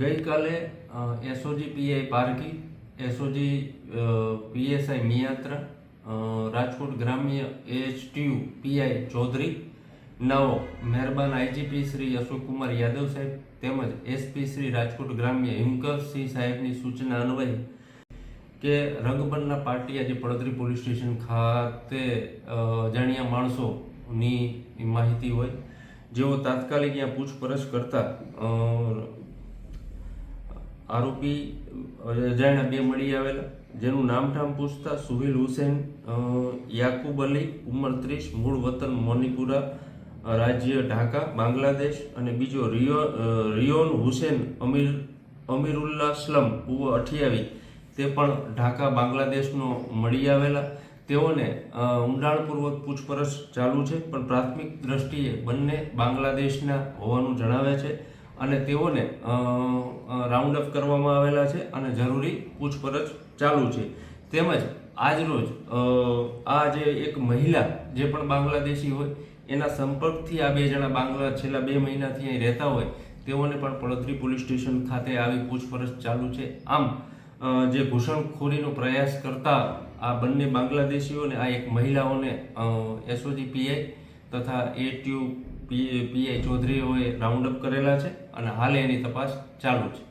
ગઈકાલે SOG PI પારકી, SOG PSI મિયાત્રા, Rajkot ગ્રામ્ય એચટીયુ PI Chaudhary, નવો મહેરબાન આઈજીપી શ્રી અશોકકુમાર યાદવ સાહેબ તેમજ એસપી શ્રી રાજકોટ ગ્રામ્ય હિમકરસિંહ સાહેબની સૂચના અન્વયે કે રંગબરના પાટિયા જે પડદરી પોલીસ સ્ટેશન ખાતે જાણ્યા માણસોની માહિતી હોય, જેઓ તાત્કાલિક ત્યાં પૂછપરછ કરતા આરોપી અજાણ્યા બે મળી આવેલા, જેનું નામઠામ પૂછતા સુહિલ હુસેન યાકુબ અલી ઉંમર 30, મૂળ વતન મોનીપુરા, રાજ્ય ઢાકા બાંગ્લાદેશ, અને બીજો રિયોન હુસેન અમીરુલ્લા સ્લમ 28, તે પણ ઢાકા બાંગ્લાદેશનો મળી આવેલા. તેઓને ઊંડાણપૂર્વક પૂછપરછ ચાલુ છે, પણ પ્રાથમિક દ્રષ્ટિએ બંને બાંગ્લાદેશના હોવાનું જણાવે છે અને તેઓને રાઉન્ડ અપ કરવામાં આવેલા છે અને જરૂરી પૂછપરછ ચાલુ છે. તેમજ આજરોજ આ જે એક મહિલા જે પણ બાંગ્લાદેશી હોય એના સંપર્કથી આ બે જણા છેલ્લા 2 મહિનાથી અહીં રહેતા હોય તેઓને પણ પડદરી પોલીસ સ્ટેશન ખાતે આવી પૂછપરછ ચાલુ છે. આમ જે ઘૂસણખોરીનો પ્રયાસ કરતા આ બંને બાંગ્લાદેશીઓને આ એક મહિલાઓને એસઓજી પીઆઈ તથા એટીયુ પીઆઈ ચૌધરીઓએ રાઉન્ડ અપ કરેલા છે અને હાલ એની તપાસ ચાલુ છે.